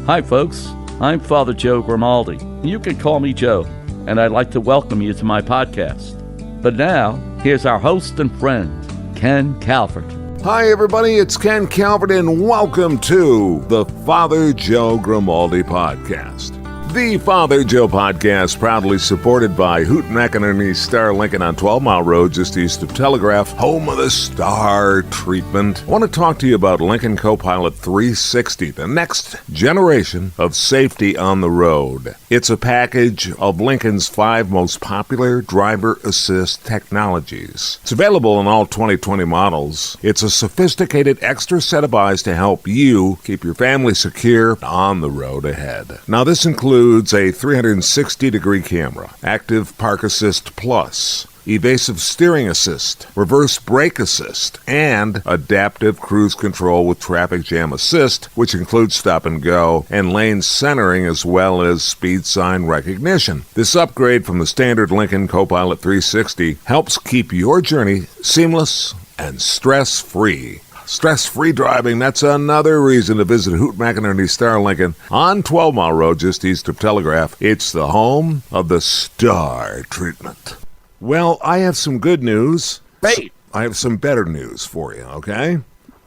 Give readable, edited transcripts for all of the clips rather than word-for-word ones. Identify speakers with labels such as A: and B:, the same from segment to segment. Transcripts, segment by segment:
A: Hi, folks. I'm Father Joe Grimaldi. You can call me Joe, and I'd like to welcome you to my podcast. But now, here's our host and friend, Ken Calvert.
B: Hi, everybody. It's Ken Calvert, and welcome to the Father Joe Grimaldi Podcast. The Father Joe Podcast, proudly supported by Hoot McInerney Star Lincoln on 12 Mile Road, just east of Telegraph, home of the Star Treatment. I want to talk to you about Lincoln Copilot 360, the next generation of safety on the road. It's a package of Lincoln's 5 most popular driver assist technologies. It's available in all 2020 models. It's a sophisticated extra set of eyes to help you keep your family secure on the road ahead. Now, this includes a 360-degree camera, active park assist plus, evasive steering assist, reverse brake assist, and adaptive cruise control with traffic jam assist, which includes stop and go and lane centering as well as speed sign recognition. This upgrade from the standard Lincoln Copilot 360 helps keep your journey seamless and stress-free. Stress-free driving, that's another reason to visit Hoot McInerney Star Lincoln on 12 Mile Road, just east of Telegraph. It's the home of the Star Treatment. Well, I have some good news.
A: Great.
B: I have some better news for you, okay?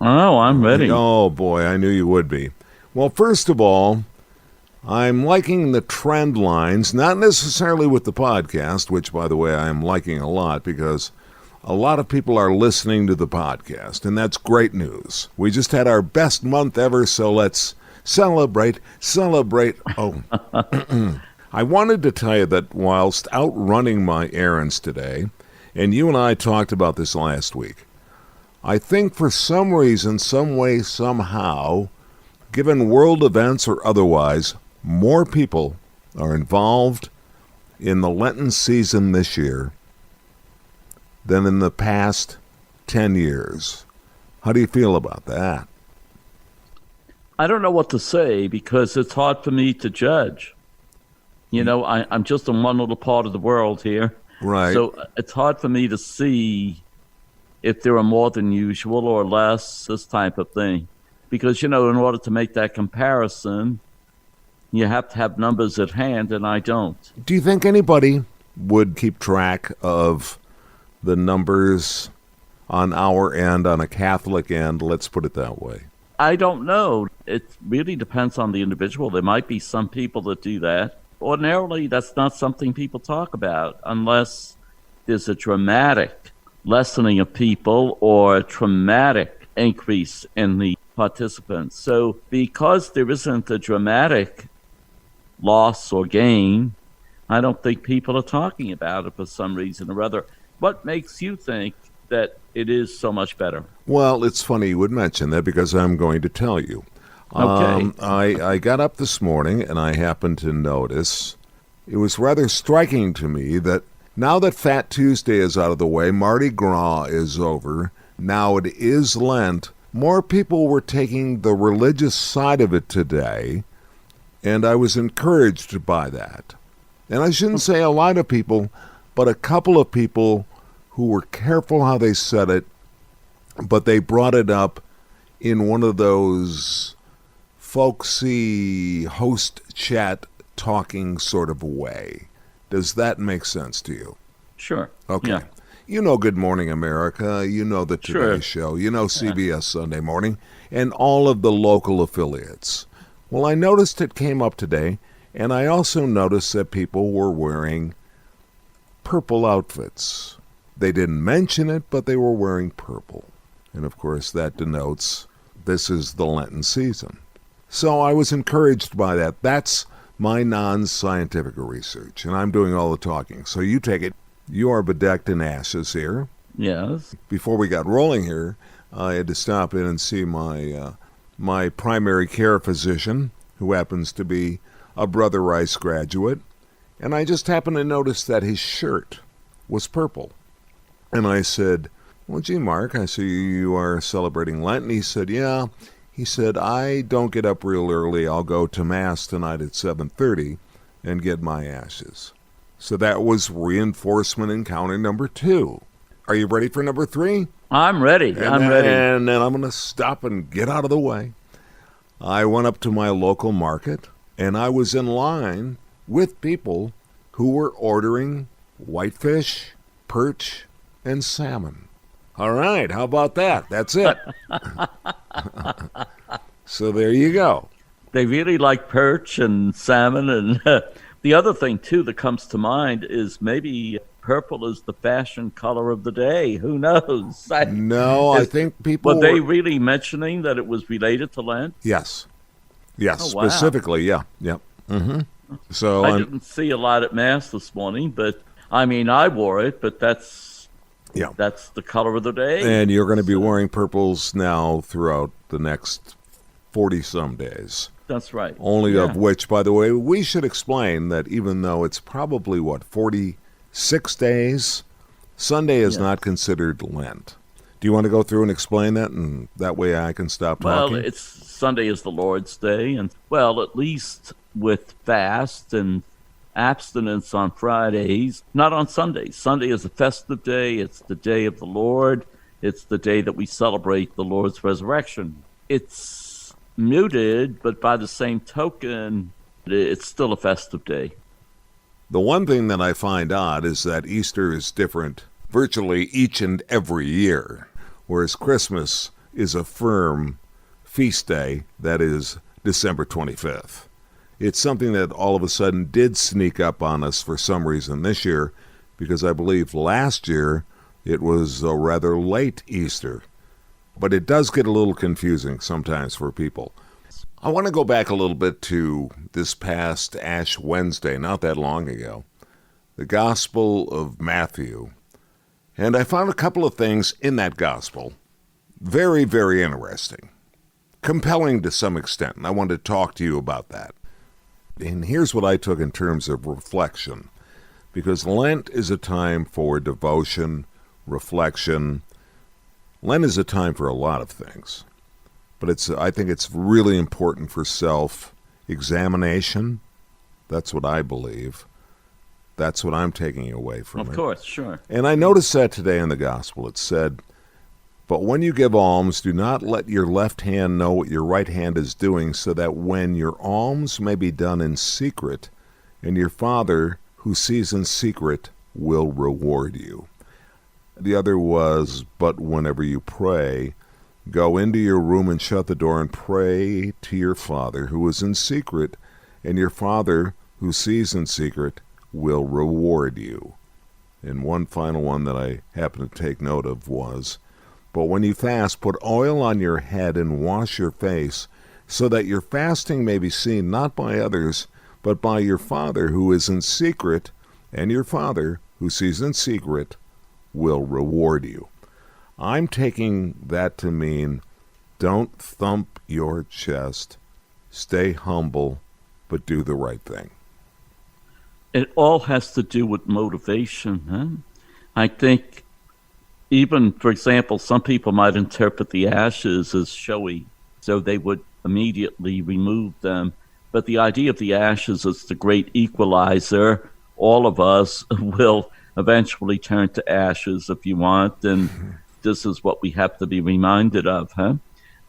A: Oh, I'm ready.
B: Oh, boy, I knew you would be. Well, first of all, I'm liking the trend lines, not necessarily with the podcast, which, by the way, I am liking a lot because a lot of people are listening to the podcast, and that's great news. We just had our best month ever, so let's celebrate. Oh, I wanted to tell you that whilst out running my errands today, and you and I talked about this last week, I think for some reason, some way, somehow, given world events or otherwise, more people are involved in the Lenten season this year than in the past 10 years. How do you feel about that?
A: I don't know what to say because it's hard for me to judge. You know, I'm just in one little part of the world here.
B: Right.
A: So it's hard for me to see if there are more than usual or less, this type of thing. Because, you know, in order to make that comparison, you have to have numbers at hand, and I don't.
B: Do you think anybody would keep track of the numbers on our end, on a Catholic end? Let's put it that way.
A: I don't know. It really depends on the individual. There might be some people that do that. Ordinarily, that's not something people talk about unless there's a dramatic lessening of people or a dramatic increase in the participants. So because there isn't a dramatic loss or gain, I don't think people are talking about it for some reason or other. What makes you think that it is so much better?
B: Well, it's funny you would mention that because I'm going to tell you.
A: Okay.
B: I got up this morning and I happened to notice, it was rather striking to me that now that Fat Tuesday is out of the way, Mardi Gras is over, now it is Lent, more people were taking the religious side of it today, and I was encouraged by that. And I shouldn't say a lot of people, but a couple of people who were careful how they said it, but they brought it up in one of those folksy host chat talking sort of way. Does that make sense to you?
A: Sure.
B: Okay.
A: Yeah.
B: You know Good Morning America, you know the Today Show, you know CBS Sunday Morning, and all of the local affiliates. Well, I noticed it came up today, and I also noticed that people were wearing purple outfits. They didn't mention it, but they were wearing purple. And of course, that denotes this is the Lenten season. So I was encouraged by that. That's my non-scientific research, and I'm doing all the talking. So you take it. You are bedecked in ashes here.
A: Yes.
B: Before we got rolling here, I had to stop in and see my primary care physician, who happens to be a Brother Rice graduate. And I just happened to notice that his shirt was purple. And I said, well, gee, Mark, I see you are celebrating Lent. And he said, yeah. He said, I don't get up real early. I'll go to Mass tonight at 7:30 and get my ashes. So that was reinforcement encounter number 2. Are you ready for number 3?
A: I'm ready. I'm ready.
B: And then I'm going to stop and get out of the way. I went up to my local market and I was in line with people who were ordering whitefish, perch, and salmon. All right, how about that? That's it. So there you go.
A: They really like perch and salmon. And the other thing, too, that comes to mind is maybe purple is the fashion color of the day. Who knows?
B: No, I think people
A: were they really mentioning that it was related to Lent?
B: Yes. Yes,
A: Oh, wow.
B: specifically, yeah. Yep. Mm-hmm. So
A: I didn't see a lot at Mass this morning, but I mean, I wore it, but that's the color of the day.
B: And you're going to be wearing purples now throughout the next 40-some days.
A: That's right.
B: Only of which, by the way, we should explain that even though it's probably, 46 days, Sunday is not considered Lent. Do you want to go through and explain that, and that way I can stop talking?
A: Well, Sunday is the Lord's Day, and, well, at least with fast and abstinence on Fridays, not on Sundays. Sunday is a festive day. It's the day of the Lord. It's the day that we celebrate the Lord's resurrection. It's muted, but by the same token, it's still a festive day.
B: The one thing that I find odd is that Easter is different virtually each and every year, whereas Christmas is a firm feast day that is December 25th. It's something that all of a sudden did sneak up on us for some reason this year, because I believe last year it was a rather late Easter. But it does get a little confusing sometimes for people. I want to go back a little bit to this past Ash Wednesday, not that long ago, the Gospel of Matthew. And I found a couple of things in that Gospel very, very interesting, compelling to some extent, and I wanted to talk to you about that. And here's what I took in terms of reflection, because Lent is a time for devotion, reflection. Lent is a time for a lot of things, but I think it's really important for self-examination. That's what I believe. That's what I'm taking away from it.
A: Of course, sure.
B: And I noticed that today in the Gospel. It said, "But when you give alms, do not let your left hand know what your right hand is doing, so that when your alms may be done in secret, and your Father who sees in secret will reward you." The other was, "But whenever you pray, go into your room and shut the door and pray to your Father who is in secret, and your Father who sees in secret will reward you." And one final one that I happened to take note of was, "But when you fast, put oil on your head and wash your face, so that your fasting may be seen not by others, but by your Father who is in secret, and your Father who sees in secret will reward you." I'm taking that to mean don't thump your chest, stay humble, but do the right thing.
A: It all has to do with motivation. Huh? I think even, for example, some people might interpret the ashes as showy, so they would immediately remove them. But the idea of the ashes is the great equalizer. All of us will eventually turn to ashes if you want, and this is what we have to be reminded of, huh?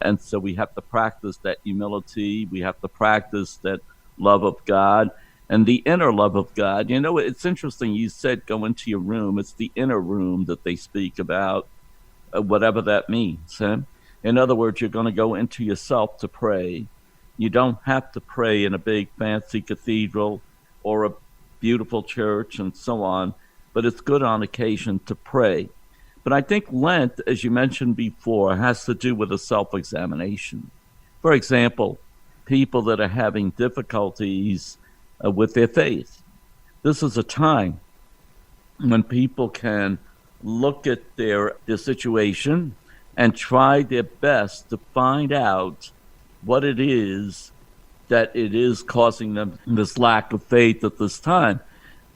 A: And so we have to practice that humility. We have to practice that love of God and the inner love of God. You know, it's interesting. You said go into your room. It's the inner room that they speak about, whatever that means, huh? In other words, you're going to go into yourself to pray. You don't have to pray in a big fancy cathedral or a beautiful church and so on, but it's good on occasion to pray. But I think Lent, as you mentioned before, has to do with a self-examination. For example, people that are having difficulties with their faith. This is a time when people can look at their situation and try their best to find out what it is that it is causing them this lack of faith at this time.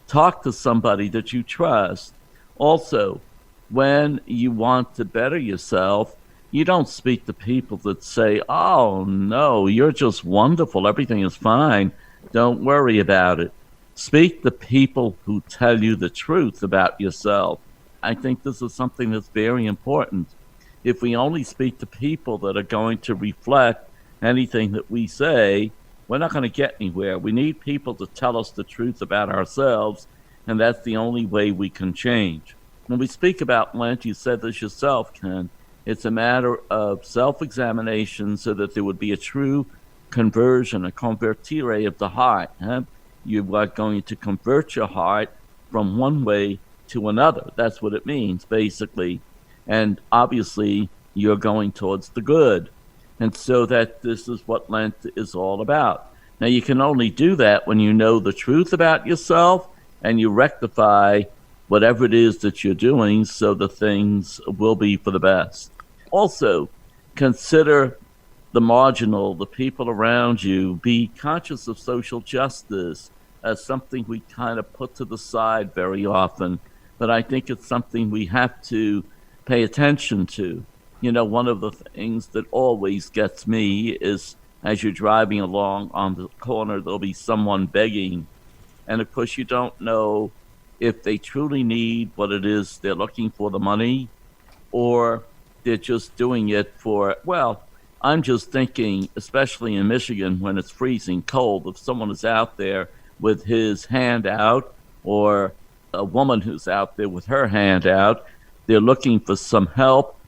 A: Talk to somebody that you trust. Also, when you want to better yourself, you don't speak to people that say, "Oh, no, you're just wonderful. Everything is fine. Don't worry about it." Speak to people who tell you the truth about yourself. I think this is something that's very important. If we only speak to people that are going to reflect anything that we say, we're not going to get anywhere. We need people to tell us the truth about ourselves, and that's the only way we can change. When we speak about Lent, you said this yourself, Ken, it's a matter of self-examination so that there would be a true conversion, a convertire of the heart. Huh? You are going to convert your heart from one way to another. That's what it means, basically. And obviously, you're going towards the good. And so that this is what Lent is all about. Now, you can only do that when you know the truth about yourself and you rectify whatever it is that you're doing so the things will be for the best. Also, consider the marginal, the people around you. Be conscious of social justice as something we kind of put to the side very often. But I think it's something we have to pay attention to. You know, one of the things that always gets me is as you're driving along on the corner, there'll be someone begging. And of course, you don't know if they truly need what it is they're looking for, the money, or they're just doing it for, well, I'm just thinking, especially in Michigan when it's freezing cold, if someone is out there with his hand out, or a woman who's out there with her hand out, they're looking for some help.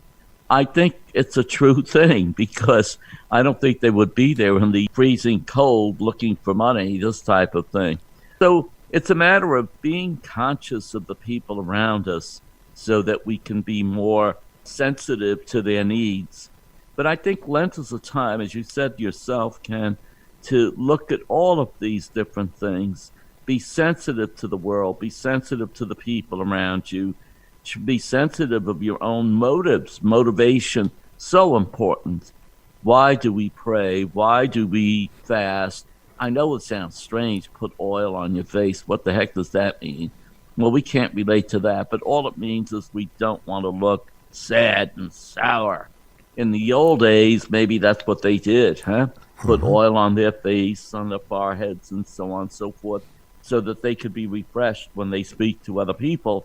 A: I think it's a true thing because I don't think they would be there in the freezing cold looking for money, this type of thing. So it's a matter of being conscious of the people around us so that we can be more sensitive to their needs. But I think Lent is a time, as you said yourself, Ken, to look at all of these different things. Be sensitive to the world. Be sensitive to the people around you. Be sensitive of your own motives. Motivation, so important. Why do we pray? Why do we fast? I know it sounds strange, put oil on your face. What the heck does that mean? Well, we can't relate to that, but all it means is we don't want to look sad and sour. In the old days, maybe that's what they did, huh? Put oil on their face, on their foreheads, and so on and so forth, so that they could be refreshed when they speak to other people.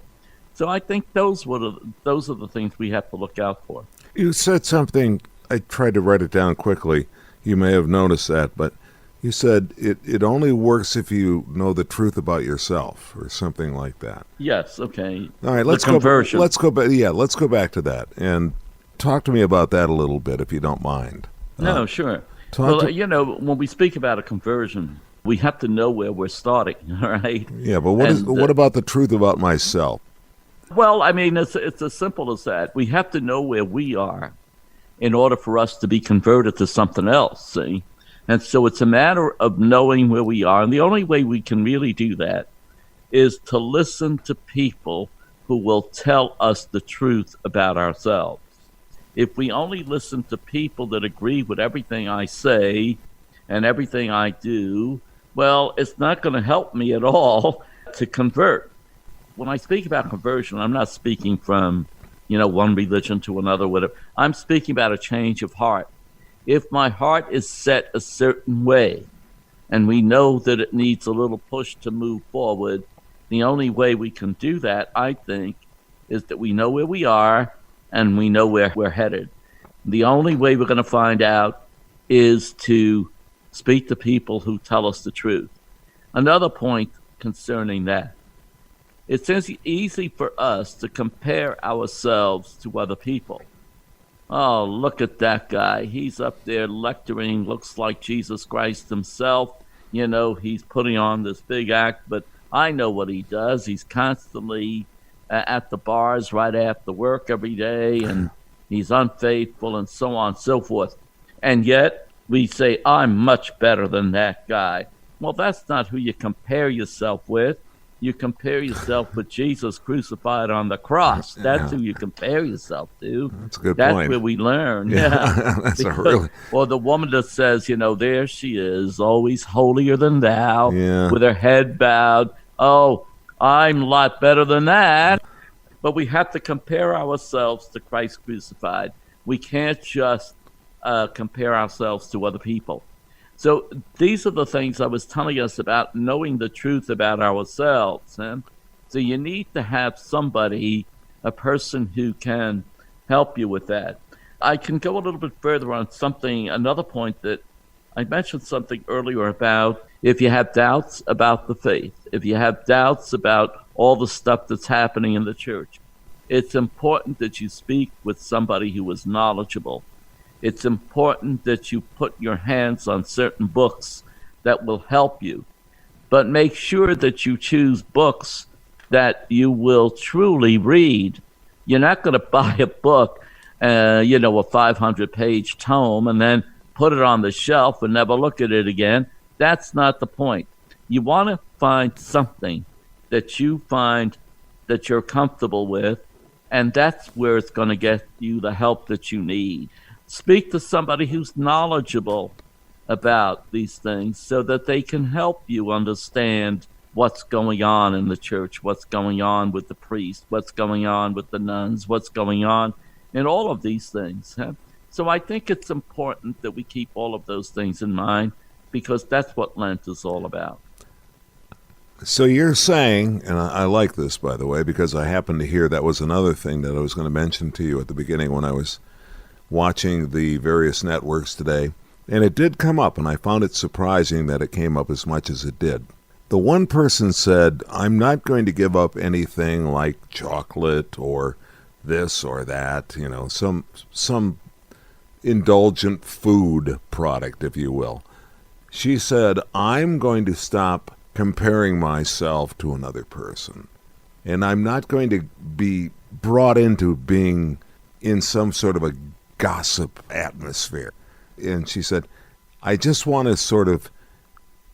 A: So I think those are the things we have to look out for.
B: You said something, I tried to write it down quickly. You may have noticed that, but you said it only works if you know the truth about yourself or something like that.
A: Yes, okay.
B: All right, let's go back. Yeah, let's go back to that and talk to me about that a little bit, if you don't mind.
A: No, sure. Well, you know, when we speak about a conversion, we have to know where we're starting, all right?
B: Yeah, but what about the truth about myself?
A: Well, I mean, it's as simple as that. We have to know where we are in order for us to be converted to something else, see? And so it's a matter of knowing where we are. And the only way we can really do that is to listen to people who will tell us the truth about ourselves. If we only listen to people that agree with everything I say and everything I do, well, it's not going to help me at all to convert. When I speak about conversion, I'm not speaking from, one religion to another, whatever. I'm speaking about a change of heart. If my heart is set a certain way, and we know that it needs a little push to move forward, the only way we can do that, I think, is that we know where we are and we know where we're headed. The only way we're going to find out is to speak to people who tell us the truth. Another point concerning that, it's easy for us to compare ourselves to other people. Oh, look at that guy. He's up there lecturing, looks like Jesus Christ himself. He's putting on this big act, but I know what he does. He's constantly at the bars right after work every day, and he's unfaithful and so on and so forth. And yet we say, I'm much better than that guy. Well, that's not who you compare yourself with. You compare yourself with Jesus crucified on the cross. That's who you compare yourself to.
B: That's a good point.
A: That's where we learn.
B: Yeah. That's
A: or the woman that says, there she is, always holier than thou, with her head bowed. Oh, I'm a lot better than that. But we have to compare ourselves to Christ crucified. We can't just compare ourselves to other people. So these are the things I was telling us about knowing the truth about ourselves. So you need to have somebody, a person who can help you with that. I can go a little bit further on another point that I mentioned something earlier about if you have doubts about the faith, if you have doubts about all the stuff that's happening in the church, it's important that you speak with somebody who is knowledgeable. It's important that you put your hands on certain books that will help you. But make sure that you choose books that you will truly read. You're not going to buy a book, a 500-page tome, and then put it on the shelf and never look at it again. That's not the point. You want to find something that you find that you're comfortable with, and that's where it's going to get you the help that you need. Speak to somebody who's knowledgeable about these things so that they can help you understand what's going on in the church, what's going on with the priest, what's going on with the nuns, what's going on in all of these things. So I think it's important that we keep all of those things in mind, because that's what Lent is all about.
B: So you're saying, and I like this, by the way, because I happened to hear that was another thing that I was going to mention to you at the beginning when I was watching the various networks today, and it did come up, and I found it surprising that it came up as much as it did. The one person said, I'm not going to give up anything like chocolate or this or that, some indulgent food product, if you will. She said, I'm going to stop comparing myself to another person, and I'm not going to be brought into being in some sort of a gossip atmosphere. And she said, I just want to sort of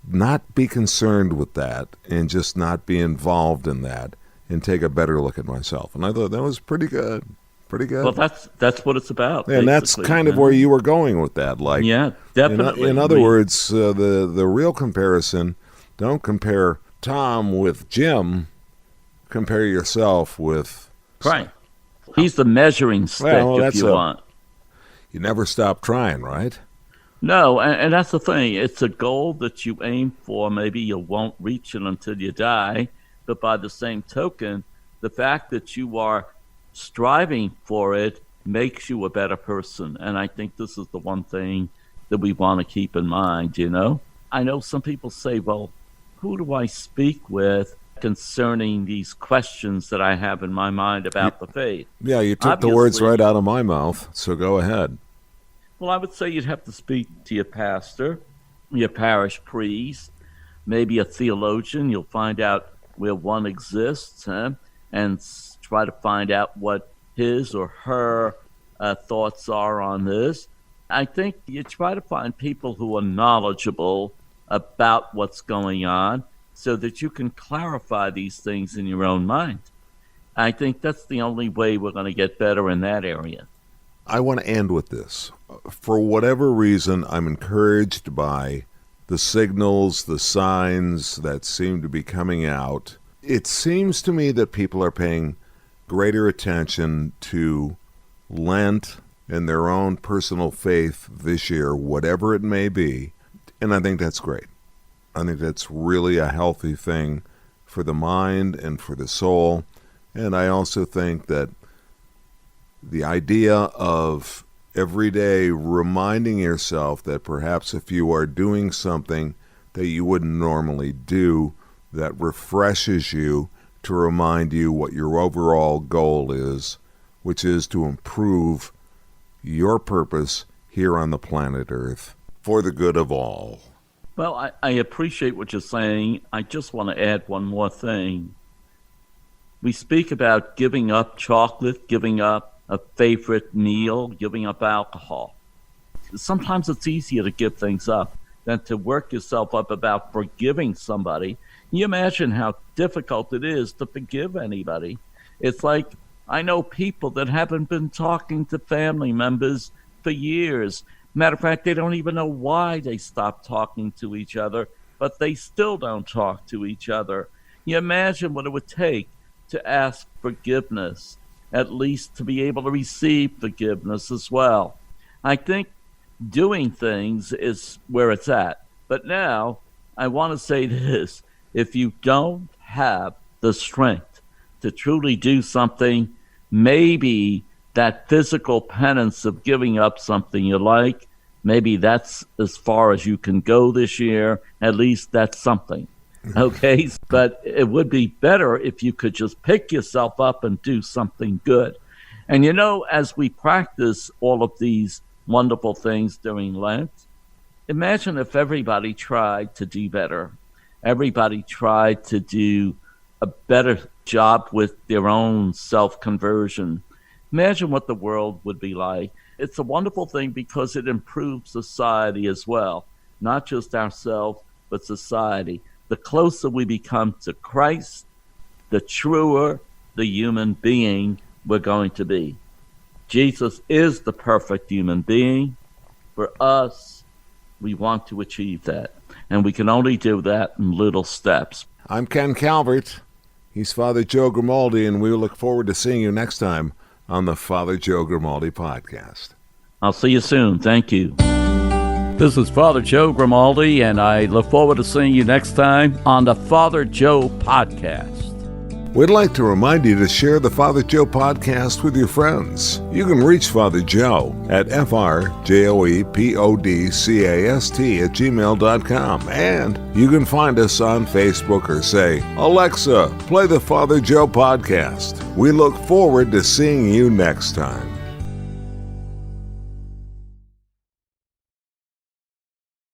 B: not be concerned with that and just not be involved in that and take a better look at myself. And I thought that was pretty good. Pretty good.
A: Well, that's what it's about.
B: And that's kind of where you were going with that. Like,
A: yeah, definitely.
B: In other words, the real comparison, don't compare Tom with Jim. Compare yourself with...
A: Right. He's the measuring stick, if you want.
B: You never stop trying, right?
A: No, and that's the thing. It's a goal that you aim for. Maybe you won't reach it until you die. But by the same token, the fact that you are striving for it makes you a better person. And I think this is the one thing that we want to keep in mind, I know some people say, well, who do I speak with concerning these questions that I have in my mind about the faith?
B: Yeah, you took the words right out of my mouth, so go ahead.
A: Well, I would say you'd have to speak to your pastor, your parish priest, maybe a theologian. You'll find out where one exists, and try to find out what his or her thoughts are on this. I think you try to find people who are knowledgeable about what's going on so that you can clarify these things in your own mind. I think that's the only way we're going to get better in that area.
B: I want to end with this. For whatever reason, I'm encouraged by the signals, the signs that seem to be coming out. It seems to me that people are paying greater attention to Lent and their own personal faith this year, whatever it may be. And I think that's great. I think that's really a healthy thing for the mind and for the soul. And I also think that the idea of every day reminding yourself that perhaps if you are doing something that you wouldn't normally do, that refreshes you to remind you what your overall goal is, which is to improve your purpose here on the planet Earth for the good of all.
A: Well, I appreciate what you're saying. I just want to add one more thing. We speak about giving up chocolate, giving up a favorite meal, giving up alcohol. Sometimes it's easier to give things up than to work yourself up about forgiving somebody. Can you imagine how difficult it is to forgive anybody? It's like, I know people that haven't been talking to family members for years. Matter of fact, they don't even know why they stopped talking to each other, but they still don't talk to each other. You imagine what it would take to ask forgiveness, at least to be able to receive forgiveness as well. I think doing things is where it's at. But now, I want to say this. If you don't have the strength to truly do something, maybe that physical penance of giving up something you like. Maybe that's as far as you can go this year. At least that's something. Okay? But it would be better if you could just pick yourself up and do something good. And as we practice all of these wonderful things during Lent, imagine if everybody tried to do better. Everybody tried to do a better job with their own self-conversion. Imagine what the world would be like. It's a wonderful thing because it improves society as well, not just ourselves, but society. The closer we become to Christ, the truer the human being we're going to be. Jesus is the perfect human being. For us, we want to achieve that. And we can only do that in little steps.
B: I'm Ken Calvert. He's Father Joe Grimaldi, and we look forward to seeing you next time on the Father Joe Grimaldi podcast.
A: I'll see you soon. Thank you. This is Father Joe Grimaldi, and I look forward to seeing you next time on the Father Joe podcast.
B: We'd like to remind you to share the Father Joe podcast with your friends. You can reach Father Joe at frjoepodcast@gmail.com, and you can find us on Facebook or say, Alexa, play the Father Joe podcast. We look forward to seeing you next time.